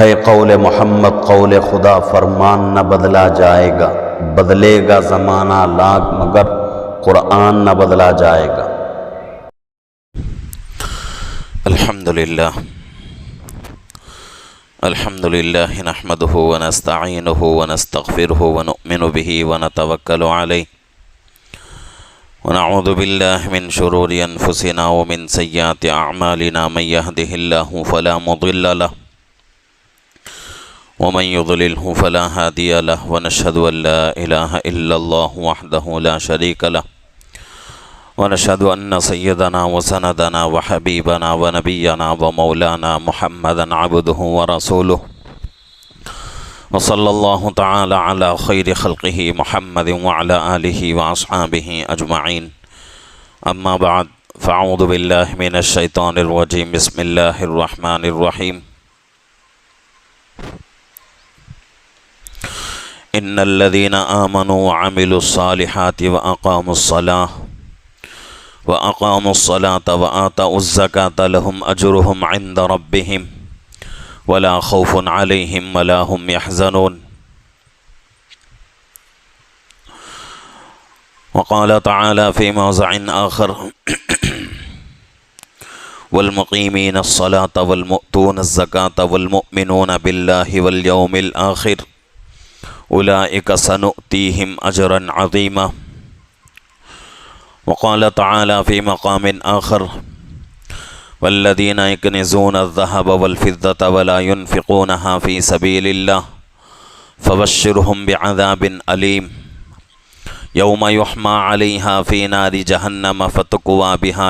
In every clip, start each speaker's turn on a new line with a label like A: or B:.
A: ہے قول محمد قول خدا فرمان نہ بدلا جائے گا، بدلے گا زمانہ لاکھ مگر قرآن نہ بدلا جائے گا۔
B: الحمدللہ نحمده ونستعینه ونستغفره ونؤمن به ونتوکل علیہ ونعوذ باللہ من شرور انفسنا ومن سیئات اعمالنا من يهده اللہ فلا مضل له ومن يضلله فلا هادي له ونشهد ان لا اله الا الله وحده لا شريك له ونشهد ان سيدنا وسندنا وحبيبنا ونبينا ومولانا محمدا عبده ورسوله وصلى الله تعالى على خير خلقه محمد وعلى آله وأصحابه أجمعين أما بعد فأعوذ بالله من الشيطان الرجيم بسم الله الرحمن الرحيم إن الذين آمنوا وعملوا الصالحات وأقاموا الصلاة وآتوا الزكاة لهم أجرهم عند ربهم ولا خوف عليهم ولا هم يحزنون وقال تعالى في موضع آخر والمقيمين الصلاة والمؤتون الزكاة والمؤمنون بالله واليوم الآخر أولئك سنؤتيهم أجرا عظيما وقال تعالى في مقام آخر والذين يكنزون الذهب والفضة ولا ينفقونها في سبيل الله فبشرهم بعذاب أليم يوم يحمى عليها في نار جهنم فتكوى بها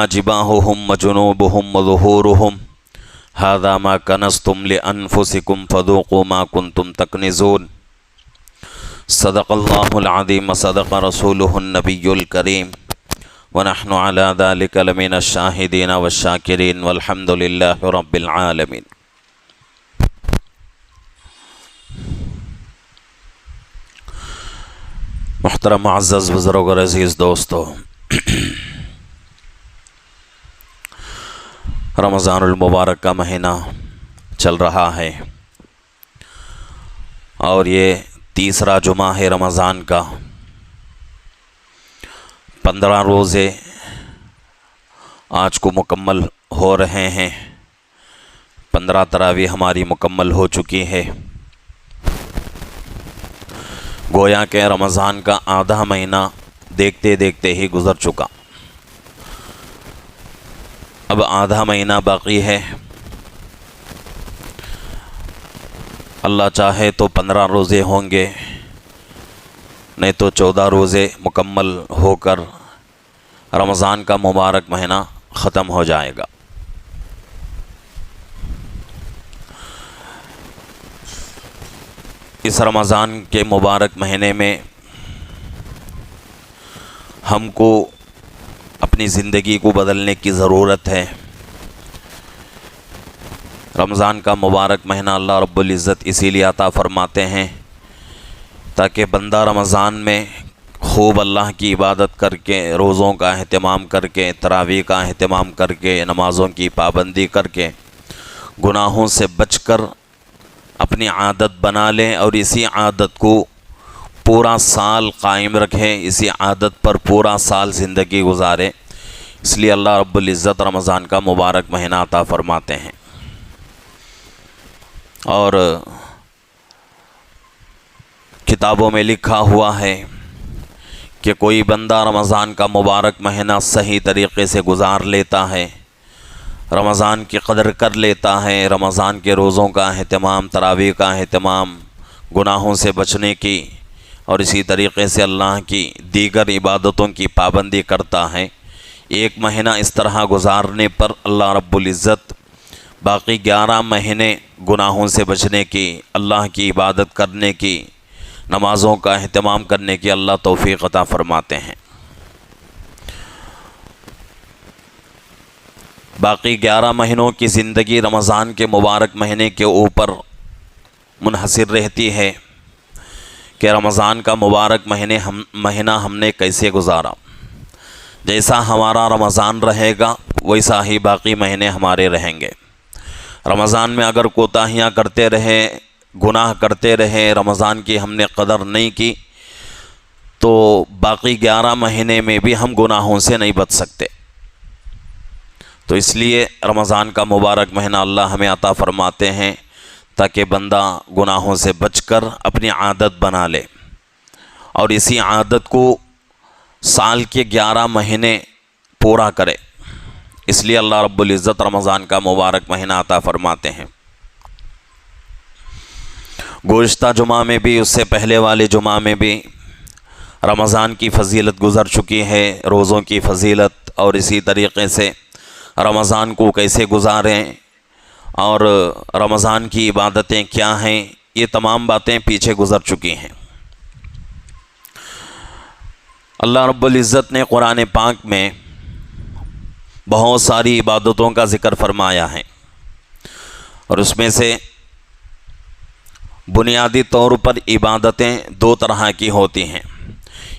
B: جباههم وجنوبهم وظهورهم هذا ما كنزتم لأنفسكم فذوقوا ما كنتم تكنزون صدق الله العظيم وصدق رسوله النبي الكريم ونحن على ذلك لمن الشاهدين والشاكرين والحمد لله رب العالمين۔ محترم معزز بزرگ اور عزیز دوستو، رمضان المبارک کا مہینہ چل رہا ہے اور یہ تیسرا جمعہ ہے رمضان کا۔ 15 روزے آج کو مکمل ہو رہے ہیں، 15 تراویح ہماری مکمل ہو چکی ہے۔ گویا کہ رمضان کا آدھا مہینہ دیکھتے دیکھتے ہی گزر چکا، اب آدھا مہینہ باقی ہے۔ اللہ چاہے تو 15 روزے ہوں گے، نہیں تو 14 روزے مکمل ہو کر رمضان کا مبارک مہینہ ختم ہو جائے گا۔ اس رمضان کے مبارک مہینے میں ہم کو اپنی زندگی کو بدلنے کی ضرورت ہے۔ رمضان کا مبارک مہینہ اللہ رب العزت اسی لیے عطا فرماتے ہیں تاکہ بندہ رمضان میں خوب اللہ کی عبادت کر کے، روزوں کا اہتمام کر کے، تراویح کا اہتمام کر کے، نمازوں کی پابندی کر کے، گناہوں سے بچ کر اپنی عادت بنا لیں اور اسی عادت کو پورا سال قائم رکھیں، اسی عادت پر پورا سال زندگی گزاریں۔ اس لیے اللہ رب العزت رمضان کا مبارک مہینہ عطا فرماتے ہیں۔ اور کتابوں میں لکھا ہوا ہے کہ کوئی بندہ رمضان کا مبارک مہینہ صحیح طریقے سے گزار لیتا ہے، رمضان کی قدر کر لیتا ہے، رمضان کے روزوں کا اہتمام، تراویح کا اہتمام، گناہوں سے بچنے کی اور اسی طریقے سے اللہ کی دیگر عبادتوں کی پابندی کرتا ہے، ایک مہینہ اس طرح گزارنے پر اللہ رب العزت باقی 11 مہینے گناہوں سے بچنے کی، اللہ کی عبادت کرنے کی، نمازوں کا اہتمام کرنے کی اللہ توفیق عطا فرماتے ہیں۔ باقی 11 مہینوں کی زندگی رمضان کے مبارک مہینے کے اوپر منحصر رہتی ہے کہ رمضان کا مبارک مہینہ ہم نے کیسے گزارا۔ جیسا ہمارا رمضان رہے گا ویسا ہی باقی مہینے ہمارے رہیں گے۔ رمضان میں اگر کوتاہیاں کرتے رہے، گناہ کرتے رہے، رمضان کی ہم نے قدر نہیں کی، تو باقی 11 مہینے میں بھی ہم گناہوں سے نہیں بچ سکتے۔ تو اس لیے رمضان کا مبارک مہینہ اللہ ہمیں عطا فرماتے ہیں تاکہ بندہ گناہوں سے بچ کر اپنی عادت بنا لے، اور اسی عادت کو سال کے 11 مہینے پورا کرے۔ اس لیے اللہ رب العزت رمضان کا مبارک مہینہ عطا فرماتے ہیں۔ گزشتہ جمعہ میں بھی، اس سے پہلے والے جمعہ میں بھی رمضان کی فضیلت گزر چکی ہے، روزوں کی فضیلت، اور اسی طریقے سے رمضان کو کیسے گزاریں اور رمضان کی عبادتیں کیا ہیں، یہ تمام باتیں پیچھے گزر چکی ہیں۔ اللہ رب العزت نے قرآن پاک میں بہت ساری عبادتوں کا ذکر فرمایا ہے، اور اس میں سے بنیادی طور پر عبادتیں 2 طرح کی ہوتی ہیں،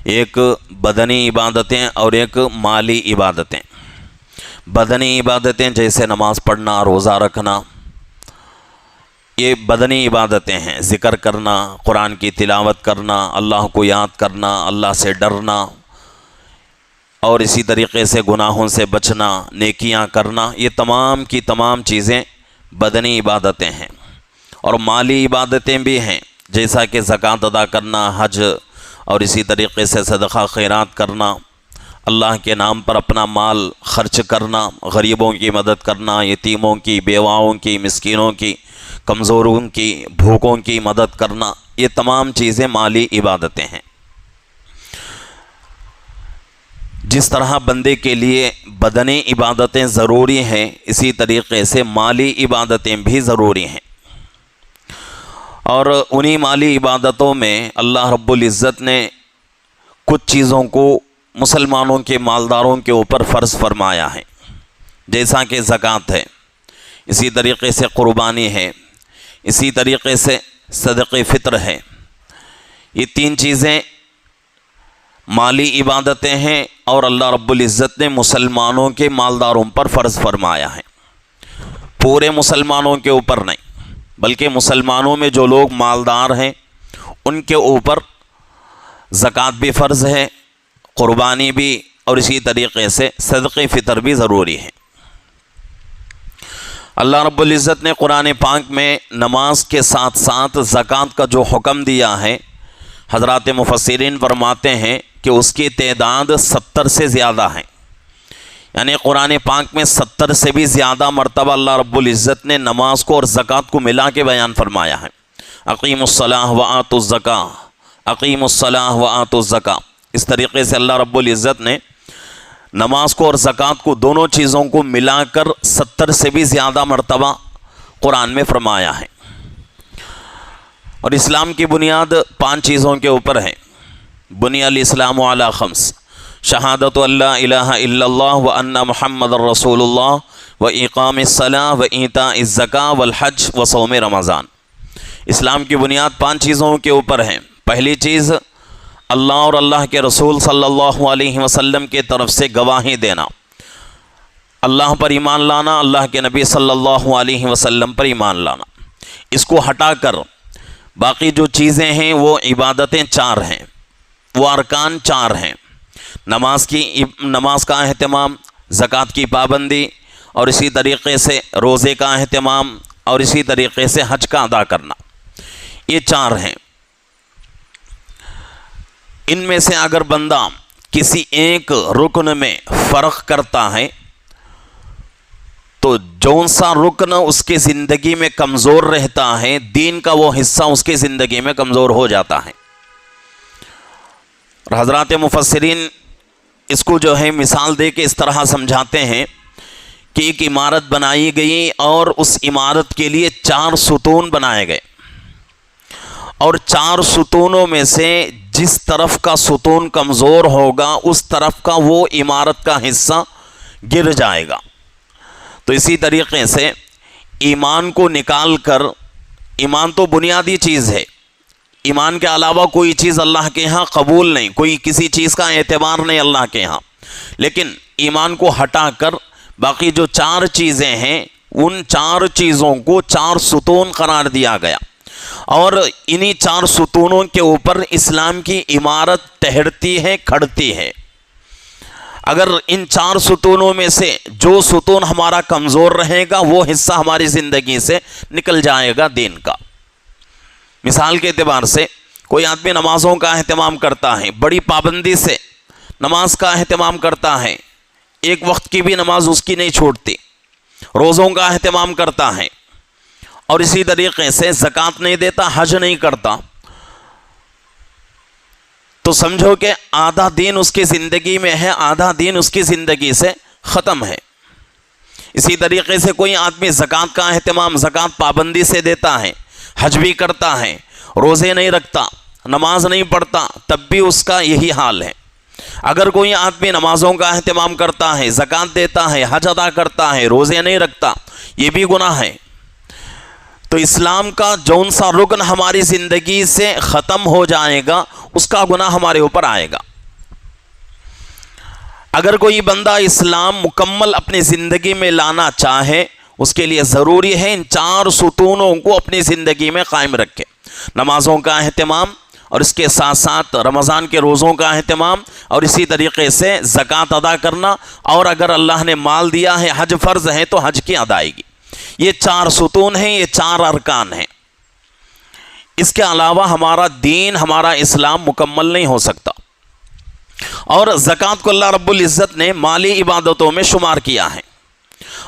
B: ایک بدنی عبادتیں اور ایک مالی عبادتیں۔ بدنی عبادتیں جیسے نماز پڑھنا، روزہ رکھنا، یہ بدنی عبادتیں ہیں، ذکر کرنا، قرآن کی تلاوت کرنا، اللہ کو یاد کرنا، اللہ سے ڈرنا، اور اسی طریقے سے گناہوں سے بچنا، نیکیاں کرنا، یہ تمام کی تمام چیزیں بدنی عبادتیں ہیں۔ اور مالی عبادتیں بھی ہیں، جیسا کہ زکوٰۃ ادا کرنا، حج، اور اسی طریقے سے صدقہ خیرات کرنا، اللہ کے نام پر اپنا مال خرچ کرنا، غریبوں کی مدد کرنا، یتیموں کی، بیواؤں کی، مسکینوں کی، کمزوروں کی، بھوکوں کی مدد کرنا، یہ تمام چیزیں مالی عبادتیں ہیں۔ جس طرح بندے کے لیے بدنی عبادتیں ضروری ہیں، اسی طریقے سے مالی عبادتیں بھی ضروری ہیں، اور انہی مالی عبادتوں میں اللہ رب العزت نے کچھ چیزوں کو مسلمانوں کے مالداروں کے اوپر فرض فرمایا ہے، جیسا کہ زکوٰۃ ہے، اسی طریقے سے قربانی ہے، اسی طریقے سے صدقہ فطر ہے۔ یہ 3 چیزیں مالی عبادتیں ہیں، اور اللہ رب العزت نے مسلمانوں کے مالداروں پر فرض فرمایا ہے، پورے مسلمانوں کے اوپر نہیں، بلکہ مسلمانوں میں جو لوگ مالدار ہیں ان کے اوپر زکوٰۃ بھی فرض ہے، قربانی بھی، اور اسی طریقے سے صدقہ فطر بھی ضروری ہے۔ اللہ رب العزت نے قرآن پاک میں نماز کے ساتھ ساتھ زکوٰۃ کا جو حکم دیا ہے، حضرات مفسرین فرماتے ہیں کہ اس کی تعداد 70 سے زیادہ ہیں، یعنی قرآن پاک میں 70 سے بھی زیادہ مرتبہ اللہ رب العزت نے نماز کو اور زکوٰۃ کو ملا کے بیان فرمایا ہے۔ اقیم الصلاۃ وآتوا الزکاۃ، اقیم الصلاۃ وآتوا الزکاۃ، اس طریقے سے اللہ رب العزت نے نماز کو اور زکوٰۃ کو، دونوں چیزوں کو ملا کر 70 سے بھی زیادہ مرتبہ قرآن میں فرمایا ہے۔ اور اسلام کی بنیاد 5 چیزوں کے اوپر ہے۔ بنی الاسلام علی 5، شہادت اللہ الہ الا اللہ وان محمد الرسول اللہ واقام الصلاۃ وایتاء الزکاۃ والحج وصوم رمضان۔ اسلام کی بنیاد 5 چیزوں کے اوپر ہے۔ پہلی چیز اللہ اور اللہ کے رسول صلی اللہ علیہ وسلم کے طرف سے گواہی دینا، اللہ پر ایمان لانا، اللہ کے نبی صلی اللہ علیہ وسلم پر ایمان لانا۔ اس کو ہٹا کر باقی جو چیزیں ہیں وہ عبادتیں 4 ہیں، وہ ارکان 4 ہیں، نماز کا اہتمام، زکوٰۃ کی پابندی، اور اسی طریقے سے روزے کا اہتمام، اور اسی طریقے سے حج کا ادا کرنا، یہ 4 ہیں۔ ان میں سے اگر بندہ کسی ایک رکن میں فرق کرتا ہے تو جون سا رکن اس کی زندگی میں کمزور رہتا ہے، دین کا وہ حصہ اس کی زندگی میں کمزور ہو جاتا ہے۔ اور حضرات مفسرین اس کو جو ہے مثال دے کے اس طرح سمجھاتے ہیں کہ ایک عمارت بنائی گئی اور اس عمارت کے لیے 4 ستون بنائے گئے، اور 4 ستونوں میں سے جس طرف کا ستون کمزور ہوگا اس طرف کا وہ عمارت کا حصہ گر جائے گا۔ تو اسی طریقے سے ایمان کو نکال کر، ایمان تو بنیادی چیز ہے، ایمان کے علاوہ کوئی چیز اللہ کے ہاں قبول نہیں، کوئی کسی چیز کا اعتبار نہیں اللہ کے ہاں، لیکن ایمان کو ہٹا کر باقی جو 4 چیزیں ہیں ان چار چیزوں کو چار ستون قرار دیا گیا، اور انہی چار ستونوں کے اوپر اسلام کی عمارت ٹہرتی ہے، کھڑتی ہے۔ اگر ان چار ستونوں میں سے جو ستون ہمارا کمزور رہے گا وہ حصہ ہماری زندگی سے نکل جائے گا دین کا۔ مثال کے اعتبار سے کوئی آدمی نمازوں کا اہتمام کرتا ہے، بڑی پابندی سے نماز کا اہتمام کرتا ہے، ایک وقت کی بھی نماز اس کی نہیں چھوٹتی، روزوں کا اہتمام کرتا ہے، اور اسی طریقے سے زکوٰۃ نہیں دیتا، حج نہیں کرتا، تو سمجھو کہ آدھا دین اس کی زندگی میں ہے، آدھا دین اس کی زندگی سے ختم ہے۔ اسی طریقے سے کوئی آدمی زکوٰۃ کا اہتمام، زکوٰۃ پابندی سے دیتا ہے، حج بھی کرتا ہے، روزے نہیں رکھتا، نماز نہیں پڑھتا، تب بھی اس کا یہی حال ہے۔ اگر کوئی آدمی نمازوں کا اہتمام کرتا ہے، زکوٰۃ دیتا ہے، حج ادا کرتا ہے، روزے نہیں رکھتا، یہ بھی گناہ ہے۔ تو اسلام کا جون سا رکن ہماری زندگی سے ختم ہو جائے گا، اس کا گناہ ہمارے اوپر آئے گا۔ اگر کوئی بندہ اسلام مکمل اپنی زندگی میں لانا چاہے، اس کے لیے ضروری ہے ان چار ستونوں کو اپنی زندگی میں قائم رکھے۔ نمازوں کا اہتمام، اور اس کے ساتھ ساتھ رمضان کے روزوں کا اہتمام، اور اسی طریقے سے زکوٰۃ ادا کرنا، اور اگر اللہ نے مال دیا ہے، حج فرض ہے تو حج کی ادائیگی۔ یہ چار ستون ہیں، یہ چار ارکان ہیں۔ اس کے علاوہ ہمارا دین، ہمارا اسلام مکمل نہیں ہو سکتا۔ اور زکوٰۃ کو اللہ رب العزت نے مالی عبادتوں میں شمار کیا ہے۔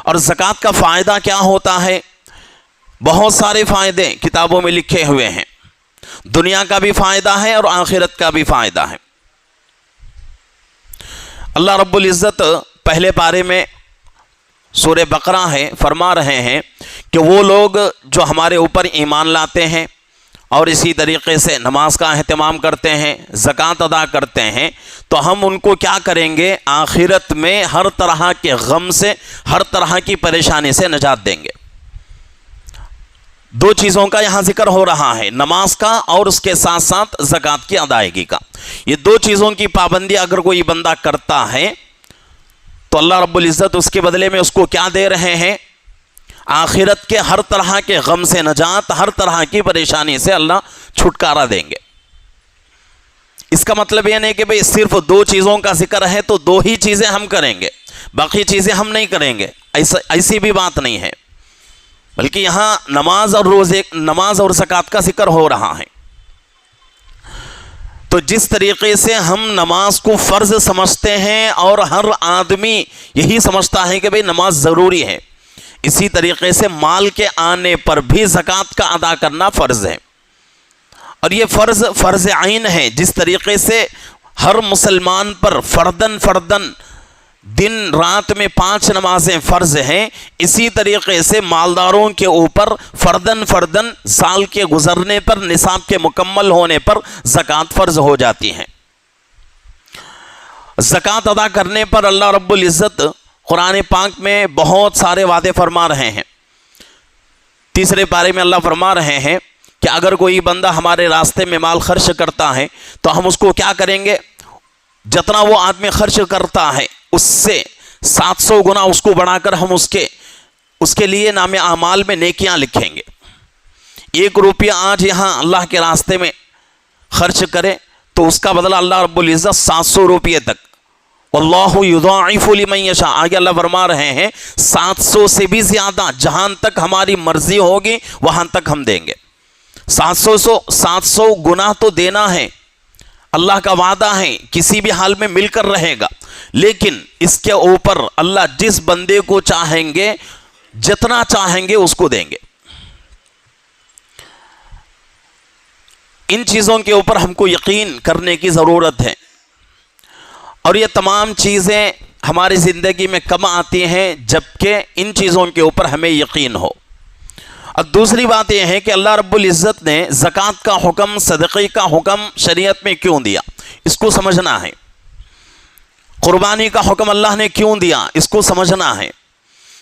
B: اور زکوٰۃ کا فائدہ کیا ہوتا ہے؟ بہت سارے فائدے کتابوں میں لکھے ہوئے ہیں، دنیا کا بھی فائدہ ہے اور آخرت کا بھی فائدہ ہے۔ اللہ رب العزت پہلے پارے میں سورہ بقرہ ہے، فرما رہے ہیں کہ وہ لوگ جو ہمارے اوپر ایمان لاتے ہیں اور اسی طریقے سے نماز کا اہتمام کرتے ہیں، زکوٰۃ ادا کرتے ہیں، تو ہم ان کو کیا کریں گے؟ آخرت میں ہر طرح کے غم سے، ہر طرح کی پریشانی سے نجات دیں گے۔ دو چیزوں کا یہاں ذکر ہو رہا ہے، نماز کا اور اس کے ساتھ ساتھ زکوٰۃ کی ادائیگی کا۔ یہ دو چیزوں کی پابندی اگر کوئی بندہ کرتا ہے تو اللہ رب العزت اس کے بدلے میں اس کو کیا دے رہے ہیں؟ آخرت کے ہر طرح کے غم سے نجات، ہر طرح کی پریشانی سے اللہ چھٹکارا دیں گے۔ اس کا مطلب یہ نہیں کہ بھئی صرف دو چیزوں کا ذکر ہے تو دو ہی چیزیں ہم کریں گے، باقی چیزیں ہم نہیں کریں گے، ایسی بھی بات نہیں ہے، بلکہ یہاں نماز اور زکوٰۃ کا ذکر ہو رہا ہے۔ تو جس طریقے سے ہم نماز کو فرض سمجھتے ہیں اور ہر آدمی یہی سمجھتا ہے کہ بھئی نماز ضروری ہے، اسی طریقے سے مال کے آنے پر بھی زکوٰۃ کا ادا کرنا فرض ہے، اور یہ فرض عین ہے۔ جس طریقے سے ہر مسلمان پر فردن دن رات میں 5 نمازیں فرض ہیں، اسی طریقے سے مالداروں کے اوپر فردن سال کے گزرنے پر، نصاب کے مکمل ہونے پر زکوٰۃ فرض ہو جاتی ہے۔ زکوٰۃ ادا کرنے پر اللہ رب العزت قرآن پاک میں بہت سارے وعدے فرما رہے ہیں۔ تیسرے پارے میں اللہ فرما رہے ہیں کہ اگر کوئی بندہ ہمارے راستے میں مال خرچ کرتا ہے تو ہم اس کو کیا کریں گے؟ جتنا وہ آدمی خرچ کرتا ہے اس سے 700 گنا اس کو بڑھا کر ہم اس کے لیے نام اعمال میں نیکیاں لکھیں گے۔ 1 روپیہ آج یہاں اللہ کے راستے میں خرچ کرے تو اس کا بدلہ اللہ رب العزت 700 روپیے تک، واللہ یضاعف لمن یشاء، آگے اللہ فرما رہے ہیں 700 سے بھی زیادہ، جہاں تک ہماری مرضی ہوگی وہاں تک ہم دیں گے۔ 700 گنا تو دینا ہے، اللہ کا وعدہ ہے کسی بھی حال میں مل کر رہے گا، لیکن اس کے اوپر اللہ جس بندے کو چاہیں گے، جتنا چاہیں گے اس کو دیں گے۔ ان چیزوں کے اوپر ہم کو یقین کرنے کی ضرورت ہے، اور یہ تمام چیزیں ہماری زندگی میں کب آتی ہیں؟ جبکہ ان چیزوں کے اوپر ہمیں یقین ہو۔ اور دوسری بات یہ ہے کہ اللہ رب العزت نے زکوٰۃ کا حکم، صدقے کا حکم شریعت میں کیوں دیا، اس کو سمجھنا ہے۔ قربانی کا حکم اللہ نے کیوں دیا، اس کو سمجھنا ہے۔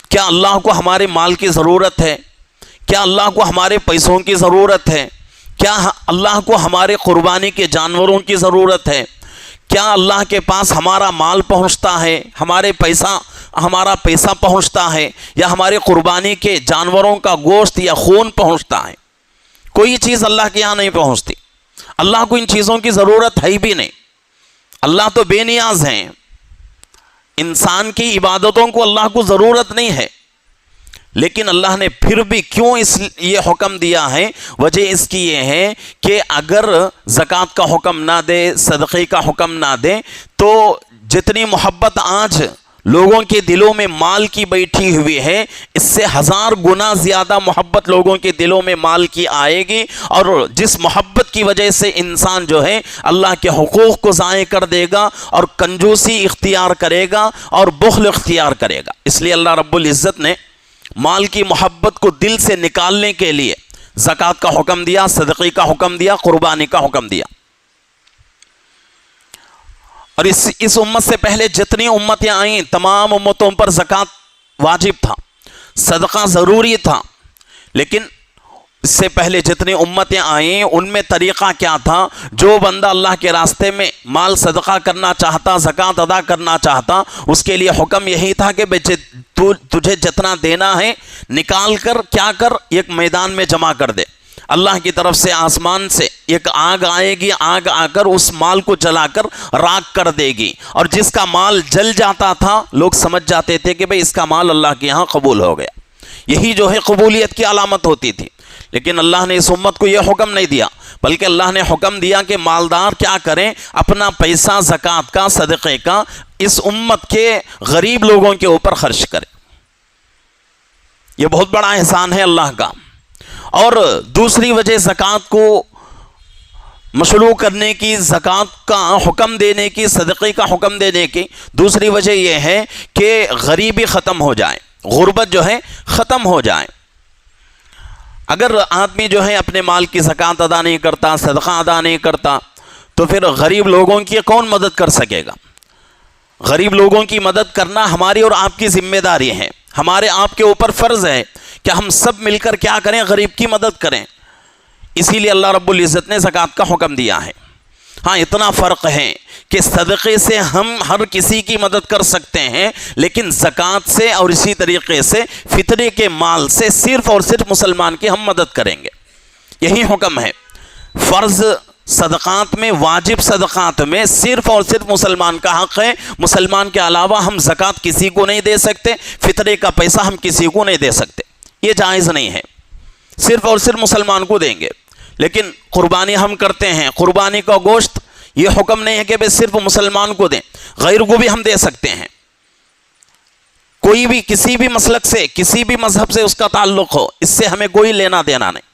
B: کیا اللہ کو ہمارے مال کی ضرورت ہے؟ کیا اللہ کو ہمارے پیسوں کی ضرورت ہے؟ کیا اللہ کو ہمارے قربانی کے جانوروں کی ضرورت ہے؟ کیا اللہ کے پاس ہمارا مال پہنچتا ہے، ہمارا پیسہ پہنچتا ہے، یا ہماری قربانی کے جانوروں کا گوشت یا خون پہنچتا ہے؟ کوئی چیز اللہ کے یہاں نہیں پہنچتی۔ اللہ کو ان چیزوں کی ضرورت ہے بھی نہیں، اللہ تو بے نیاز ہیں۔ انسان کی عبادتوں کو اللہ کو ضرورت نہیں ہے، لیکن اللہ نے پھر بھی کیوں یہ حکم دیا ہے؟ وجہ اس کی یہ ہے کہ اگر زکوٰۃ کا حکم نہ دے، صدقے کا حکم نہ دے، تو جتنی محبت آج لوگوں کے دلوں میں مال کی بیٹھی ہوئی ہے، اس سے 1000 گنا زیادہ محبت لوگوں کے دلوں میں مال کی آئے گی، اور جس محبت کی وجہ سے انسان جو ہے اللہ کے حقوق کو ضائع کر دے گا اور کنجوسی اختیار کرے گا اور بخل اختیار کرے گا۔ اس لیے اللہ رب العزت نے مال کی محبت کو دل سے نکالنے کے لیے زکوٰۃ کا حکم دیا، صدقے کا حکم دیا، قربانی کا حکم دیا۔ اور اس امت سے پہلے جتنی امتیں آئیں، تمام امتوں پر زکوٰۃ واجب تھا، صدقہ ضروری تھا، لیکن اس سے پہلے جتنی امتیں آئیں ان میں طریقہ کیا تھا؟ جو بندہ اللہ کے راستے میں مال صدقہ کرنا چاہتا، زکوٰۃ ادا کرنا چاہتا، اس کے لیے حکم یہی تھا کہ تجھے جتنا دینا ہے نکال کر کیا کر، ایک میدان میں جمع کر دے۔ اللہ کی طرف سے آسمان سے ایک آگ آئے گی، آگ آ کر اس مال کو جلا کر راکھ کر دے گی، اور جس کا مال جل جاتا تھا لوگ سمجھ جاتے تھے کہ بھئی اس کا مال اللہ کے یہاں قبول ہو گیا۔ یہی جو ہے قبولیت کی علامت ہوتی تھی۔ لیکن اللہ نے اس امت کو یہ حکم نہیں دیا، بلکہ اللہ نے حکم دیا کہ مالدار کیا کریں؟ اپنا پیسہ زکوٰۃ کا، صدقے کا اس امت کے غریب لوگوں کے اوپر خرچ کریں۔ یہ بہت بڑا احسان ہے اللہ کا۔ اور دوسری وجہ زکوٰۃ کو مشروع کرنے کی، زکوٰۃ کا حکم دینے کی، صدقے کا حکم دینے کی دوسری وجہ یہ ہے کہ غریبی ختم ہو جائے، غربت جو ہے ختم ہو جائے۔ اگر آدمی جو ہے اپنے مال کی زکوٰۃ ادا نہیں کرتا، صدقہ ادا نہیں کرتا، تو پھر غریب لوگوں کی کون مدد کر سکے گا؟ غریب لوگوں کی مدد کرنا ہماری اور آپ کی ذمہ داری ہے، ہمارے آپ کے اوپر فرض ہے کہ ہم سب مل کر کیا کریں؟ غریب کی مدد کریں۔ اسی لیے اللہ رب العزت نے زکوٰۃ کا حکم دیا ہے۔ ہاں، اتنا فرق ہے کہ صدقے سے ہم ہر کسی کی مدد کر سکتے ہیں، لیکن زکوٰۃ سے اور اسی طریقے سے فطرے کے مال سے صرف اور صرف مسلمان کی ہم مدد کریں گے۔ یہی حکم ہے۔ فرض صدقات میں، واجب صدقات میں صرف اور صرف مسلمان کا حق ہے۔ مسلمان کے علاوہ ہم زکوٰۃ کسی کو نہیں دے سکتے، فطرے کا پیسہ ہم کسی کو نہیں دے سکتے، یہ جائز نہیں ہے، صرف اور صرف مسلمان کو دیں گے۔ لیکن قربانی ہم کرتے ہیں، قربانی کا گوشت یہ حکم نہیں ہے کہ بھئی صرف مسلمان کو دیں، غیر کو بھی ہم دے سکتے ہیں۔ کوئی بھی کسی بھی مسلک سے، کسی بھی مذہب سے اس کا تعلق ہو، اس سے ہمیں کوئی لینا دینا نہیں۔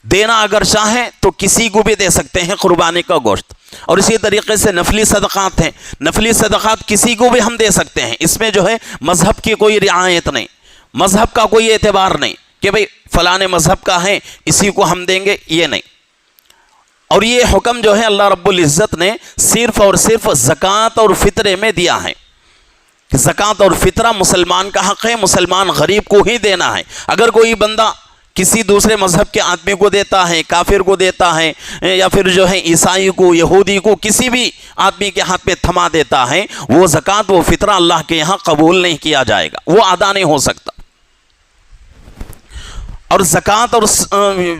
B: دینا اگر چاہیں تو کسی کو بھی دے سکتے ہیں قربانی کا گوشت۔ اور اسی طریقے سے نفلی صدقات ہیں، نفلی صدقات کسی کو بھی ہم دے سکتے ہیں۔ اس میں جو ہے مذہب کی کوئی رعایت نہیں، مذہب کا کوئی اعتبار نہیں کہ بھئی فلاں مذہب کا ہے اسی کو ہم دیں گے، یہ نہیں۔ اور یہ حکم جو ہے اللہ رب العزت نے صرف اور صرف زکوٰۃ اور فطرے میں دیا ہے کہ زکوٰۃ اور فطرہ مسلمان کا حق ہے، مسلمان غریب کو ہی دینا ہے۔ اگر کوئی بندہ کسی دوسرے مذہب کے آدمی کو دیتا ہے، کافر کو دیتا ہے، یا پھر جو ہے عیسائی کو، یہودی کو، کسی بھی آدمی کے ہاتھ پہ تھما دیتا ہے، وہ زکوٰۃ و فطرہ اللہ کے یہاں قبول نہیں کیا جائے گا، وہ ادا نہیں ہو سکتا۔ اور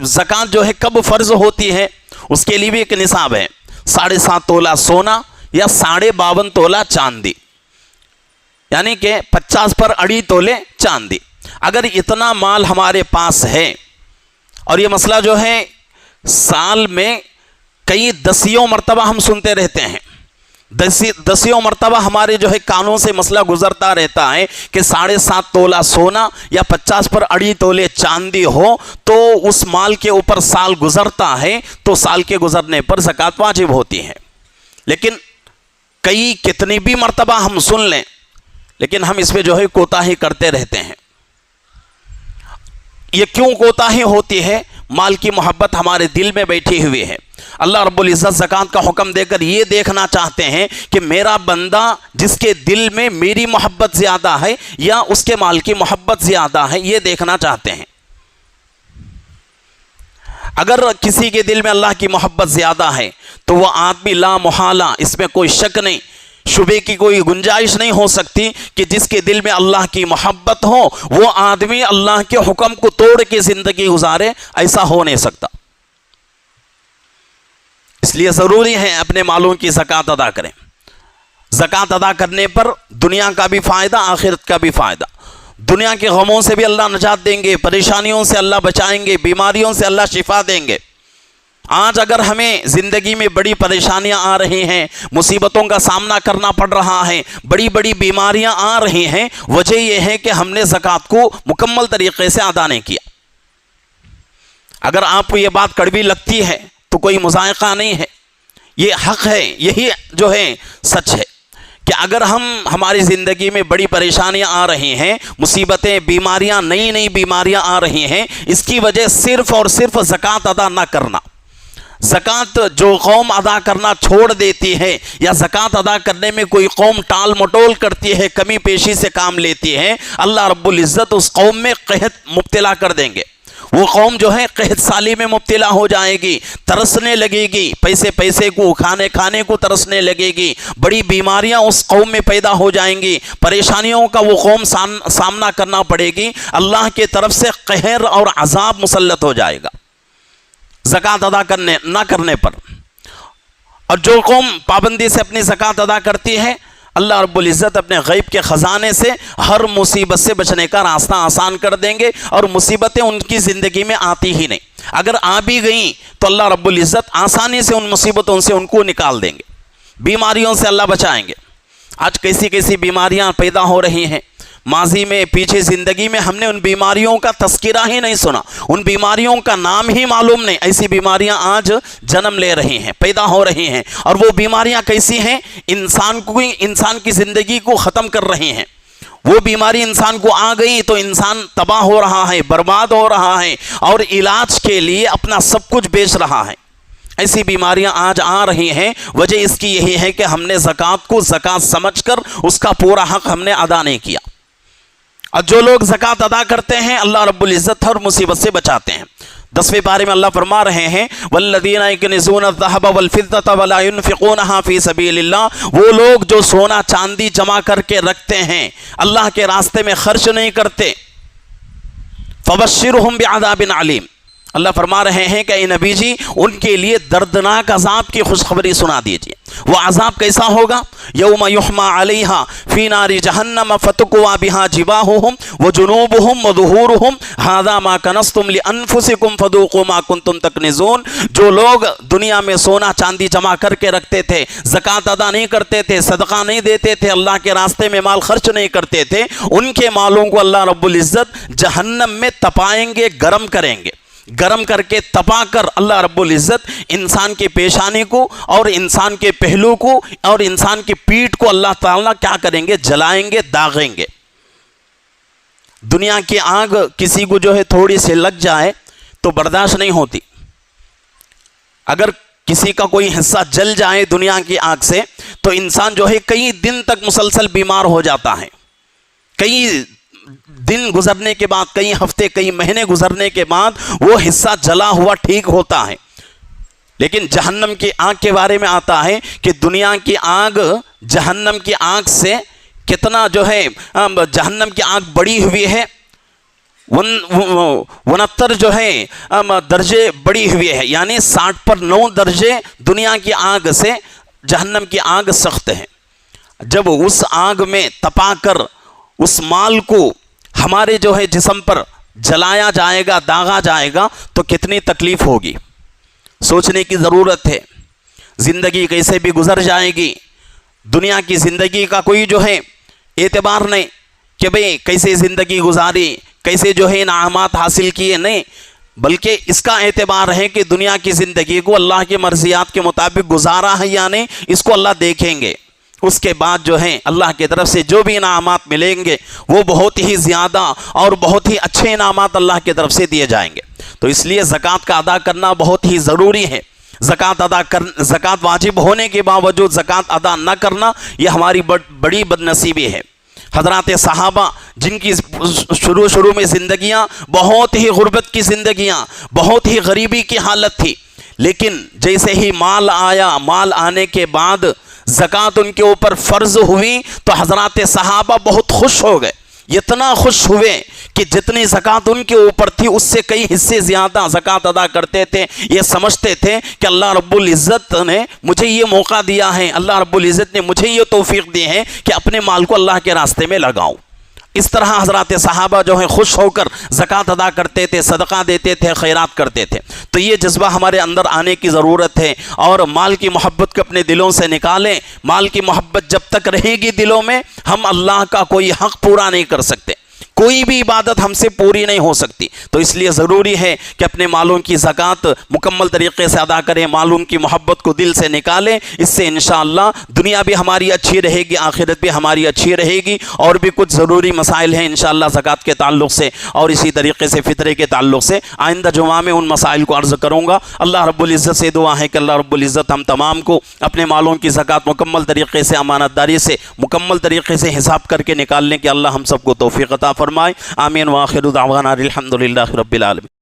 B: زکوٰۃ جو ہے کب فرض ہوتی ہے؟ اس کے لیے بھی ایک نصاب ہے، 7.5 تولہ سونا یا 52.5 تولہ چاندی، یعنی کہ 50 پر 2.5 تولے چاندی۔ اگر اتنا مال ہمارے پاس ہے، اور یہ مسئلہ جو ہے سال میں کئی دسیوں مرتبہ ہم سنتے رہتے ہیں، دسیوں مرتبہ ہمارے جو ہے کانوں سے مسئلہ گزرتا رہتا ہے کہ 7.5 تولہ سونا یا 50 پر 2.5 تولے چاندی ہو تو اس مال کے اوپر سال گزرتا ہے، تو سال کے گزرنے پر زکوٰۃ واجب ہوتی ہے۔ لیکن کتنی بھی مرتبہ ہم سن لیں، لیکن ہم اس پہ جو ہے کوتاہی کرتے رہتے ہیں۔ یہ کیوں کوتاہی ہوتی ہے؟ مال کی محبت ہمارے دل میں بیٹھی ہوئی ہے۔ اللہ رب العزت زکوٰۃ کا حکم دے کر یہ دیکھنا چاہتے ہیں کہ میرا بندہ جس کے دل میں میری محبت زیادہ ہے یا اس کے مال کی محبت زیادہ ہے، یہ دیکھنا چاہتے ہیں۔ اگر کسی کے دل میں اللہ کی محبت زیادہ ہے تو وہ آدمی لا محالہ، اس میں کوئی شک نہیں، شبے کی کوئی گنجائش نہیں ہو سکتی کہ جس کے دل میں اللہ کی محبت ہو وہ آدمی اللہ کے حکم کو توڑ کے زندگی گزارے، ایسا ہو نہیں سکتا۔ اس لیے ضروری ہے اپنے مالوں کی زکوٰۃ ادا کریں۔ زکوٰۃ ادا کرنے پر دنیا کا بھی فائدہ، آخرت کا بھی فائدہ۔ دنیا کے غموں سے بھی اللہ نجات دیں گے، پریشانیوں سے اللہ بچائیں گے، بیماریوں سے اللہ شفا دیں گے۔ آج اگر ہمیں زندگی میں بڑی پریشانیاں آ رہی ہیں، مصیبتوں کا سامنا کرنا پڑ رہا ہے، بڑی بڑی بیماریاں آ رہی ہیں، وجہ یہ ہے کہ ہم نے زکوٰۃ کو مکمل طریقے سے ادا نہیں کیا۔ اگر آپ کو یہ بات کڑوی لگتی ہے تو کوئی مذائقہ نہیں ہے، یہ حق ہے، یہی جو ہے سچ ہے کہ اگر ہماری زندگی میں بڑی پریشانیاں آ رہی ہیں، مصیبتیں، بیماریاں، نئی بیماریاں آ رہی ہیں، اس کی وجہ صرف اور صرف زکوٰۃ ادا نہ کرنا۔ زکوٰۃ جو قوم ادا کرنا چھوڑ دیتی ہے یا زکوٰۃ ادا کرنے میں کوئی قوم ٹال مٹول کرتی ہے، کمی پیشی سے کام لیتی ہے، اللہ رب العزت اس قوم میں قحط مبتلا کر دیں گے۔ وہ قوم جو ہے قحط سالی میں مبتلا ہو جائے گی، ترسنے لگے گی، پیسے کو کھانے کو ترسنے لگے گی، بڑی بیماریاں اس قوم میں پیدا ہو جائیں گی، پریشانیوں کا وہ قوم سامنا کرنا پڑے گی، اللہ کی طرف سے قہر اور عذاب مسلط ہو جائے گا زکوٰۃ ادا نہ کرنے پر۔ اور جو قوم پابندی سے اپنی زکوٰۃ ادا کرتی ہے، اللہ رب العزت اپنے غیب کے خزانے سے ہر مصیبت سے بچنے کا راستہ آسان کر دیں گے، اور مصیبتیں ان کی زندگی میں آتی ہی نہیں۔ اگر آ بھی گئیں تو اللہ رب العزت آسانی سے ان مصیبتوں سے ان کو نکال دیں گے، بیماریوں سے اللہ بچائیں گے۔ آج کیسی بیماریاں پیدا ہو رہی ہیں، ماضی میں، پیچھے زندگی میں ہم نے ان بیماریوں کا تذکرہ ہی نہیں سنا، ان بیماریوں کا نام ہی معلوم نہیں۔ ایسی بیماریاں آج جنم لے رہی ہیں، پیدا ہو رہی ہیں، اور وہ بیماریاں کیسی ہیں؟ انسان کی زندگی کو ختم کر رہی ہیں۔ وہ بیماری انسان کو آ گئی تو انسان تباہ ہو رہا ہے، برباد ہو رہا ہے، اور علاج کے لیے اپنا سب کچھ بیچ رہا ہے۔ ایسی بیماریاں آج آ رہی ہیں، وجہ اس کی یہی ہے کہ ہم نے زکوٰۃ کو زکوٰۃ سمجھ کر اس کا پورا حق ہم نے ادا نہیں کیا۔ اور جو لوگ زکوٰۃ ادا کرتے ہیں، اللہ رب العزت ہر مصیبت سے بچاتے ہیں۔ 10ویں پارے میں اللہ فرما رہے ہیں والذین یکنزون الذهب والفضة ولا ينفقونها فی سبیل اللہ، وہ لوگ جو سونا چاندی جمع کر کے رکھتے ہیں، اللہ کے راستے میں خرچ نہیں کرتے، فبشرهم بعذاب علیم، اللہ فرما رہے ہیں کہ اے نبی جی ان کے لیے دردناک عذاب کی خوشخبری سنا دیجیے۔ وہ عذاب کیسا ہوگا؟ یوم یحما علیہا فی نار جہنم فتکوا بہا جباہہم وجنوبہم وظہورہم ھذا ما کنزتم لانفسکم فذوقوا ما کنتم تکنزون۔ جو لوگ دنیا میں سونا چاندی جمع کر کے رکھتے تھے، زکوٰۃ ادا نہیں کرتے تھے، صدقہ نہیں دیتے تھے، اللہ کے راستے میں مال خرچ نہیں کرتے تھے، ان کے مالوں کو اللہ رب العزت جہنم میں تپائیں گے، گرم کریں گے۔ گرم کر کے تپا کر اللہ رب العزت انسان کے پیشانی کو اور انسان کے پہلو کو اور انسان کی پیٹھ کو اللہ تعالیٰ کیا کریں گے؟ جلائیں گے، داغیں گے۔ دنیا کی آگ کسی کو جو ہے تھوڑی سی لگ جائے تو برداشت نہیں ہوتی، اگر کسی کا کوئی حصہ جل جائے دنیا کی آگ سے تو انسان جو ہے کئی دن تک مسلسل بیمار ہو جاتا ہے، کئی دن گزرنے کے بعد، کئی ہفتے، کئی مہینے گزرنے کے بعد وہ حصہ جلا ہوا ٹھیک ہوتا ہے۔ لیکن جہنم کی آگ کے بارے میں آتا ہے کہ دنیا کی آگ جہنم کی آگ سے کتنا جو ہے، جہنم کی آگ بڑی ہوئی ہے، 69 جو ہے درجے بڑی ہوئی ہے، یعنی 60 پر 9 درجے دنیا کی آگ سے جہنم کی آگ سخت ہے۔ جب اس آگ میں تپا کر اس مال کو ہمارے جو ہے جسم پر جلایا جائے گا، داغا جائے گا تو کتنی تکلیف ہوگی، سوچنے کی ضرورت ہے۔ زندگی کیسے بھی گزر جائے گی، دنیا کی زندگی کا کوئی جو ہے اعتبار نہیں کہ بھئی کیسے زندگی گزاری، کیسے جو ہے انعامات حاصل کیے، نہیں، بلکہ اس کا اعتبار ہے کہ دنیا کی زندگی کو اللہ کی مرضیات کے مطابق گزارا ہے یا نہیں، اس کو اللہ دیکھیں گے۔ اس کے بعد جو ہے اللہ کی طرف سے جو بھی انعامات ملیں گے وہ بہت ہی زیادہ اور بہت ہی اچھے انعامات اللہ کی طرف سے دیے جائیں گے۔ تو اس لیے زکوٰۃ کا ادا کرنا بہت ہی ضروری ہے۔ زکوٰۃ واجب ہونے کے باوجود زکوٰۃ ادا نہ کرنا یہ ہماری بڑی بد نصیبی ہے۔ حضرات صحابہ جن کی شروع میں زندگیاں بہت ہی غربت کی زندگیاں، بہت ہی غریبی کی حالت تھی، لیکن جیسے ہی مال آیا، مال آنے کے بعد زکوٰۃ ان کے اوپر فرض ہوئی تو حضرات صحابہ بہت خوش ہو گئے، اتنا خوش ہوئے کہ جتنی زکوٰۃ ان کے اوپر تھی اس سے کئی حصے زیادہ زکوٰۃ ادا کرتے تھے۔ یہ سمجھتے تھے کہ اللہ رب العزت نے مجھے یہ موقع دیا ہے، اللہ رب العزت نے مجھے یہ توفیق دی ہے کہ اپنے مال کو اللہ کے راستے میں لگاؤں۔ اس طرح حضرات صحابہ جو ہیں خوش ہو کر زکوٰۃ ادا کرتے تھے، صدقہ دیتے تھے، خیرات کرتے تھے۔ تو یہ جذبہ ہمارے اندر آنے کی ضرورت ہے، اور مال کی محبت کو اپنے دلوں سے نکالیں۔ مال کی محبت جب تک رہے گی دلوں میں، ہم اللہ کا کوئی حق پورا نہیں کر سکتے، کوئی بھی عبادت ہم سے پوری نہیں ہو سکتی۔ تو اس لیے ضروری ہے کہ اپنے مالوں کی زکوٰۃ مکمل طریقے سے ادا کریں، مالوں کی محبت کو دل سے نکالیں۔ اس سے انشاءاللہ دنیا بھی ہماری اچھی رہے گی، آخرت بھی ہماری اچھی رہے گی۔ اور بھی کچھ ضروری مسائل ہیں انشاءاللہ زکوٰۃ کے تعلق سے، اور اسی طریقے سے فطرے کے تعلق سے آئندہ جمعہ میں ان مسائل کو عرض کروں گا۔ اللہ رب العزت سے دعا ہے کہ اللہ رب العزت ہم تمام کو اپنے مالوں کی زکوٰۃ مکمل طریقے سے، امانت داری سے، مکمل طریقے سے حساب کر کے نکالنے کی اللہ ہم سب کو توفیق عطا فرمائے۔ آمین۔ وآخر دعوانا الحمد للہ رب العالمین۔